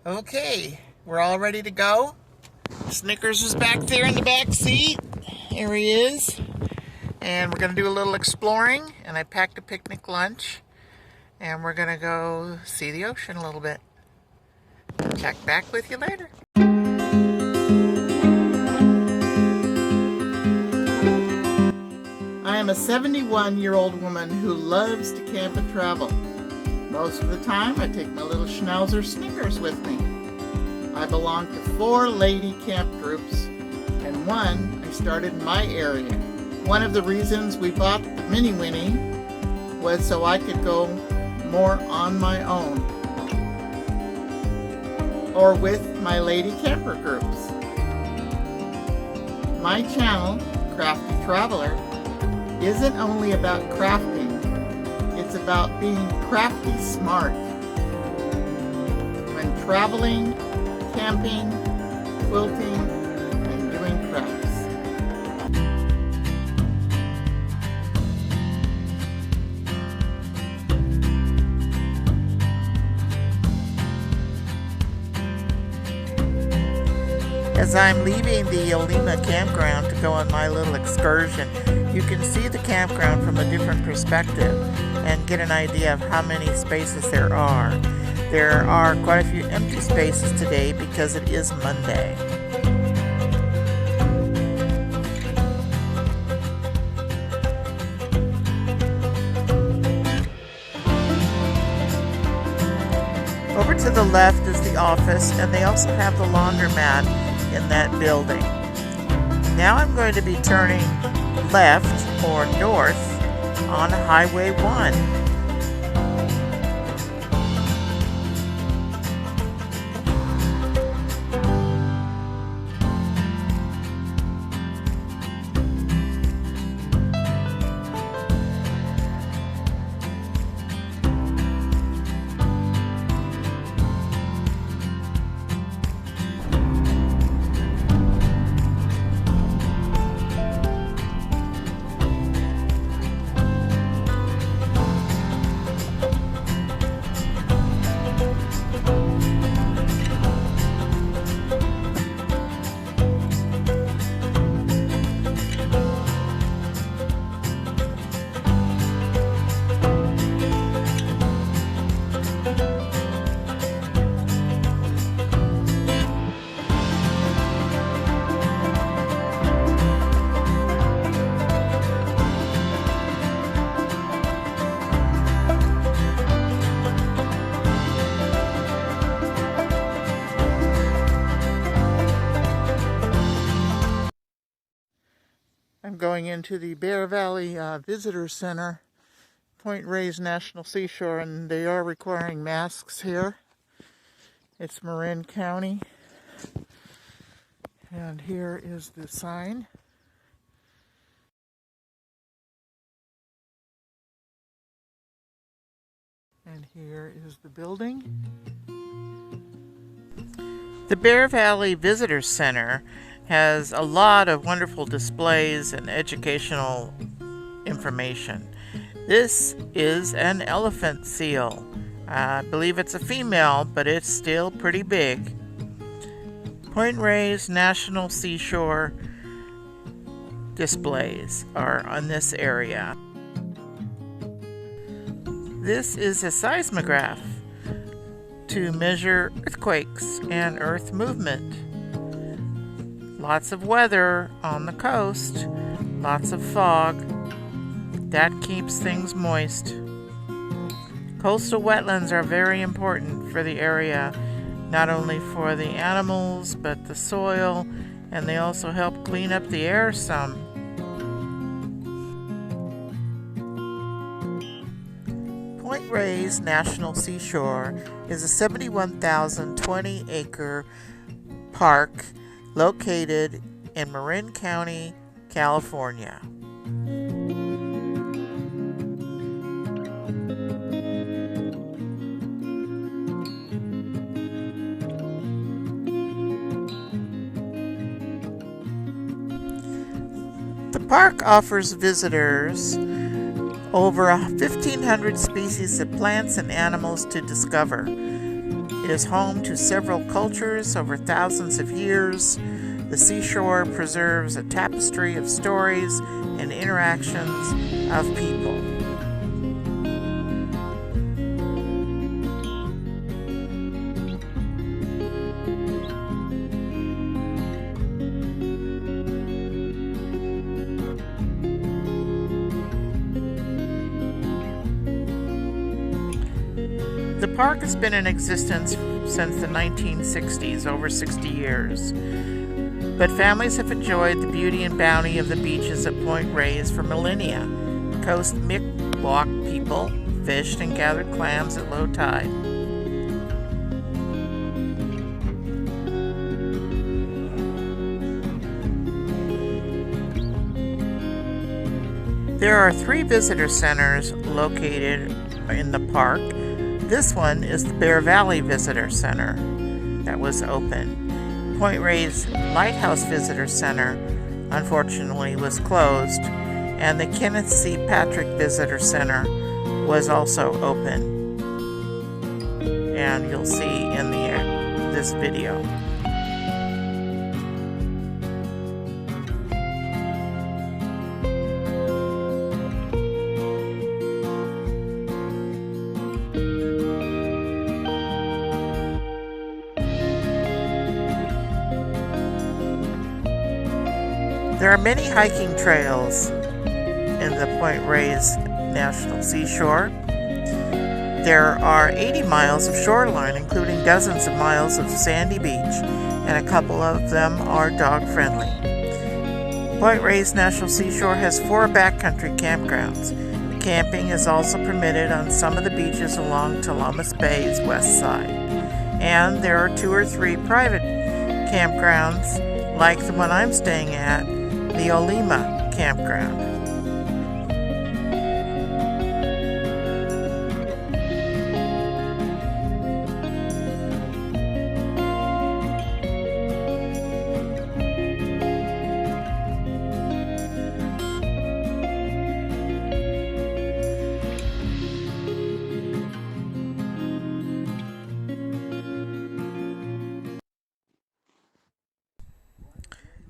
Okay, we're all ready to go. Snickers is back there in the back seat. Here he is. And we're going to do a little exploring. And I packed a picnic lunch. And we're going to go see the ocean a little bit. Check back with you later. I am a 71-year-old woman who loves to camp and travel. Most of the time, I take my little schnauzer Snickers with me. I belong to 4 lady camp groups, and one I started in my area. One of the reasons we bought the Minnie Winnie was so I could go more on my own, or with my lady camper groups. My channel, Crafty Traveler, isn't only about crafting. It's about being crafty smart. When traveling, camping, quilting, and doing crafts. As I'm leaving the Olima campground to go on my little excursion, you can see the campground from a different perspective and get an idea of how many spaces there are. There are quite a few empty spaces today because it is Monday. Over to the left is the office, and they also have the laundromat in that building. Now I'm going to be turning left or north on Highway 1. I'm going into the Bear Valley Visitor Center, Point Reyes National Seashore, and they are requiring masks here. It's Marin County. And here is the sign. And here is the building. The Bear Valley Visitor Center has a lot of wonderful displays and educational information. This is an elephant seal. I believe it's a female, but it's still pretty big. Point Reyes National Seashore displays are on this area. This is a seismograph to measure earthquakes and earth movement. Lots of weather on the coast, lots of fog. That keeps things moist. Coastal wetlands are very important for the area, not only for the animals, but the soil, and they also help clean up the air some. Point Reyes National Seashore is a 71,020-acre park located in Marin County, California. The park offers visitors over 1,500 species of plants and animals to discover. It is home to several cultures over thousands of years. The seashore preserves a tapestry of stories and interactions of people. The park has been in existence since the 1960s, over 60 years. But families have enjoyed the beauty and bounty of the beaches at Point Reyes for millennia. Coast Mi'kmaq people fished and gathered clams at low tide. There are 3 visitor centers located in the park. This one is the Bear Valley Visitor Center that was open. Point Reyes Lighthouse Visitor Center, unfortunately, was closed, and the Kenneth C. Patrick Visitor Center was also open. And you'll see in this video. There are many hiking trails in the Point Reyes National Seashore. There are 80 miles of shoreline, including dozens of miles of sandy beach, and a couple of them are dog-friendly. Point Reyes National Seashore has 4 backcountry campgrounds. Camping is also permitted on some of the beaches along Talamas Bay's west side. And there are 2 or 3 private campgrounds, like the one I'm staying at, the Olima Campground.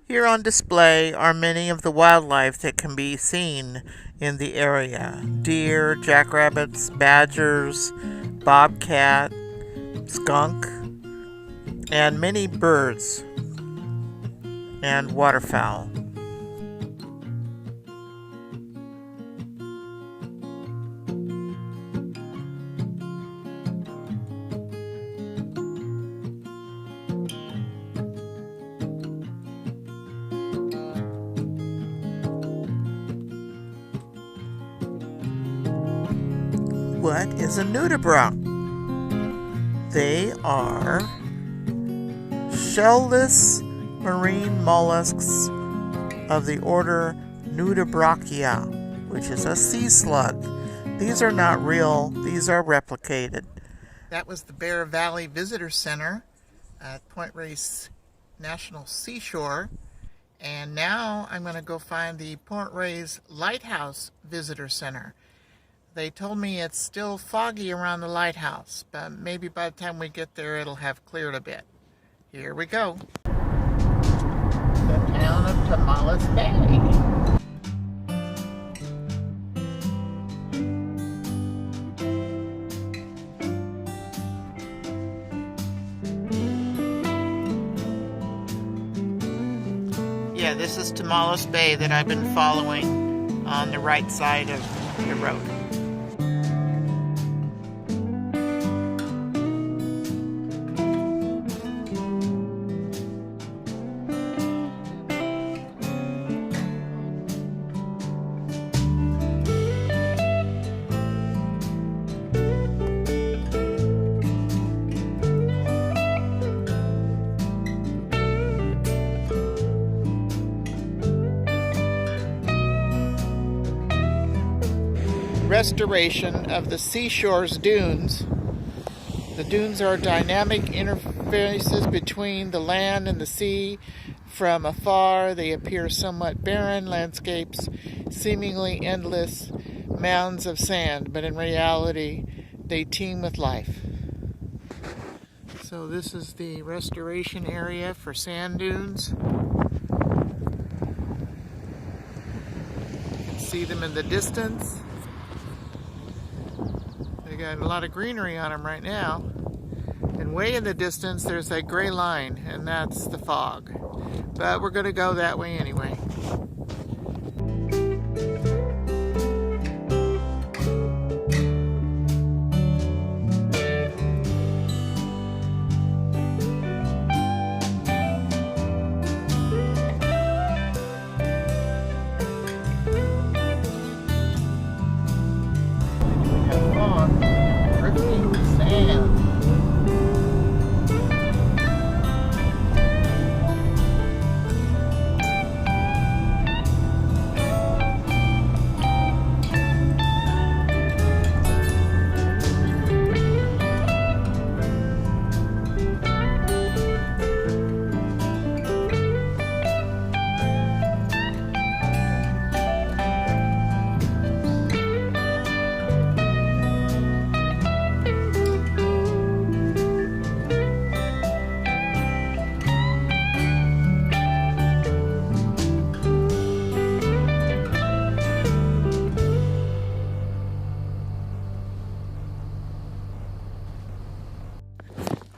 Here on display are many of the wildlife that can be seen in the area. Deer, jackrabbits, badgers, bobcat, skunk, and many birds and waterfowl. What is a nudibranch? They are shell-less marine mollusks of the order Nudibranchia, which is a sea slug. These are not real, these are replicated. That was the Bear Valley Visitor Center at Point Reyes National Seashore. And now I'm going to go find the Point Reyes Lighthouse Visitor Center. They told me it's still foggy around the lighthouse, but maybe by the time we get there it'll have cleared a bit. Here we go. The town of Tamales Bay. Yeah, this is Tamales Bay that I've been following on the right side of the road. Restoration of the seashore's dunes. The dunes are dynamic interfaces between the land and the sea. From afar, they appear somewhat barren landscapes, seemingly endless mounds of sand, but in reality, they teem with life. So this is the restoration area for sand dunes. You can see them in the distance. They got a lot of greenery on them right now. And way in the distance there's that gray line, and that's the fog. But we're going to go that way anyway.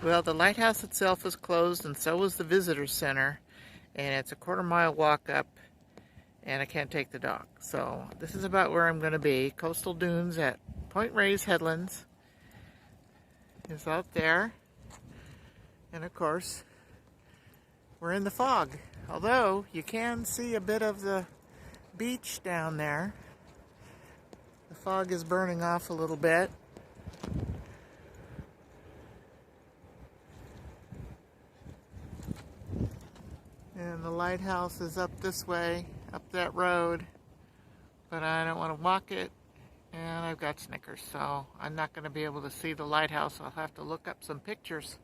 Well, the lighthouse itself is closed, and so is the visitor center, and it's a quarter-mile walk up, and I can't take the dog. So this is about where I'm going to be. Coastal dunes at Point Reyes Headlands is out there, and of course we're in the fog, although you can see a bit of the beach down there. The fog is burning off a little bit. And the lighthouse is up this way, up that road, but I don't want to walk it, and I've got Snickers, so I'm not going to be able to see the lighthouse. I'll have to look up some pictures.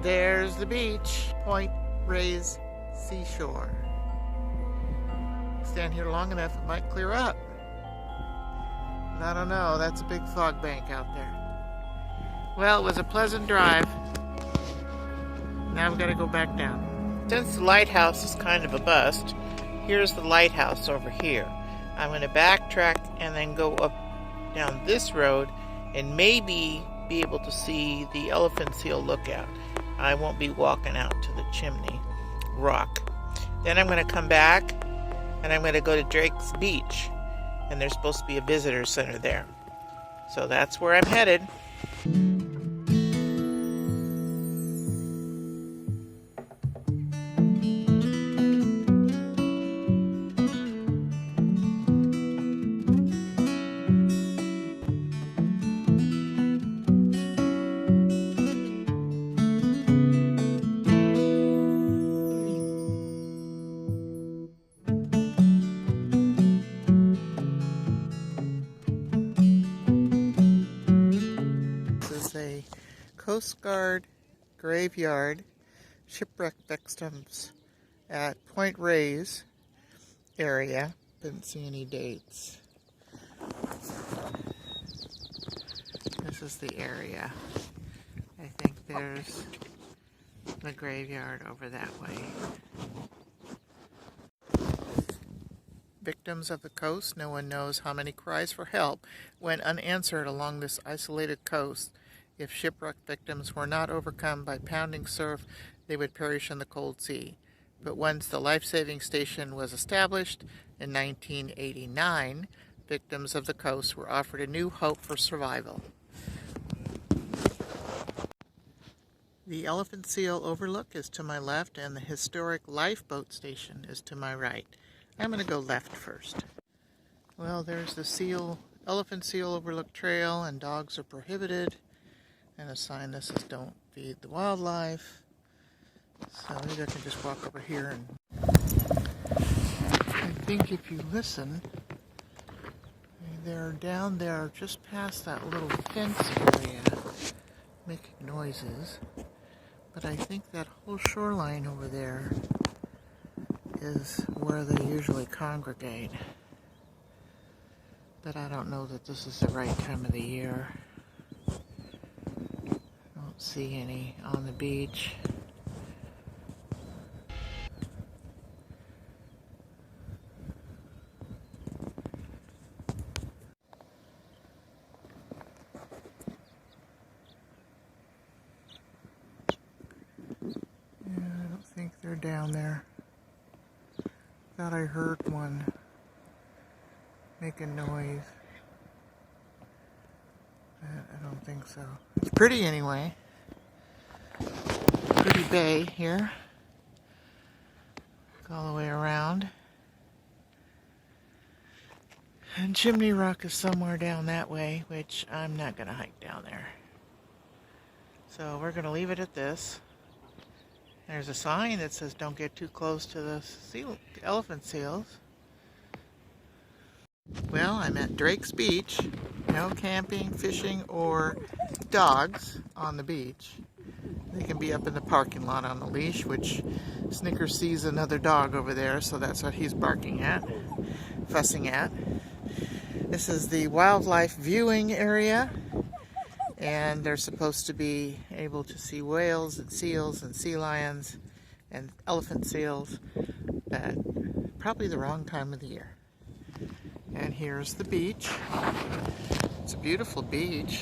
There's the beach, Point Reyes Seashore. Stand here long enough, it might clear up. And I don't know, that's a big fog bank out there. Well, it was a pleasant drive. Now we've got to go back down. Since the lighthouse is kind of a bust, here's the lighthouse over here. I'm going to backtrack and then go up down this road and maybe be able to see the elephant seal lookout. I won't be walking out to the chimney rock. Then I'm going to come back and I'm going to go to Drake's Beach, and there's supposed to be a visitor center there. So that's where I'm headed. A Coast Guard graveyard, shipwreck victims at Point Reyes area. Didn't see any dates. This is the area. I think there's the graveyard over that way. Victims of the coast, no one knows how many cries for help went unanswered along this isolated coast. If shipwreck victims were not overcome by pounding surf, they would perish in the cold sea. But once the life-saving station was established in 1989, victims of the coast were offered a new hope for survival. The elephant seal overlook is to my left, and the historic lifeboat station is to my right. I'm going to go left first. Well, there's the elephant seal overlook trail, and dogs are prohibited. And a sign that says don't feed the wildlife. So maybe I can just walk over here, and I think if you listen, They're down there just past that little fence area, making noises. But I think that whole shoreline over there is where they usually congregate. But I don't know that this is the right time of the year. Don't see any on the beach. I don't think they're down there. Thought I heard one making noise. But I don't think so. It's pretty anyway. Pretty bay here. All the way around. And Chimney Rock is somewhere down that way, which I'm not going to hike down there. So we're going to leave it at this. There's a sign that says don't get too close to the elephant seals. Well, I'm at Drake's Beach. No camping, fishing, or dogs on the beach. They can be up in the parking lot on the leash, which Snickers sees another dog over there, so that's what he's barking at, fussing at. This is the wildlife viewing area, and they're supposed to be able to see whales and seals and sea lions and elephant seals, but probably the wrong time of the year. And here's the beach. It's a beautiful beach.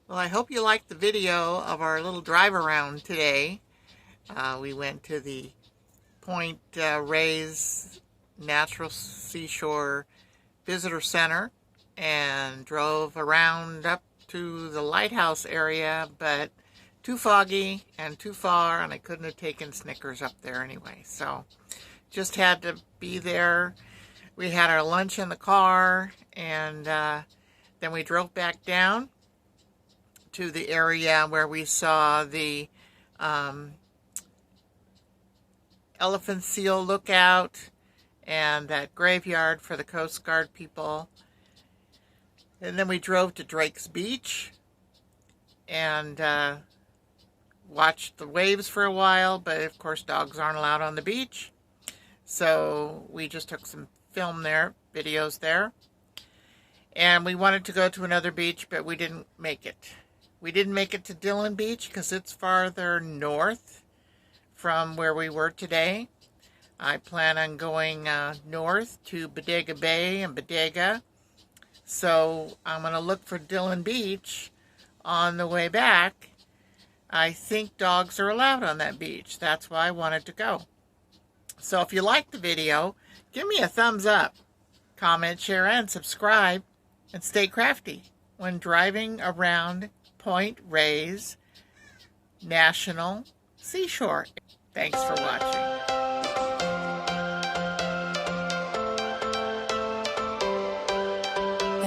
Well, I hope you liked the video of our little drive around today. We went to the Point Reyes National Seashore Visitor Center and drove around up to the Lighthouse area, but too foggy and too far, and I couldn't have taken Snickers up there anyway. So just had to be there. We had our lunch in the car, and then we drove back down to the area where we saw the elephant seal lookout and that graveyard for the Coast Guard people. And then we drove to Drake's Beach and watched the waves for a while, but of course dogs aren't allowed on the beach. So we just took some film there, videos there. And we wanted to go to another beach, but we didn't make it. We didn't make it to Dillon Beach because it's farther north from where we were today. I plan on going north to Bodega Bay and Bodega. So I'm going to look for Dillon Beach on the way back. I think dogs are allowed on that beach. That's why I wanted to go. So if you liked the video, give me a thumbs up. Comment, share, and subscribe. And stay crafty when driving around Point Reyes National Seashore. Thanks for watching.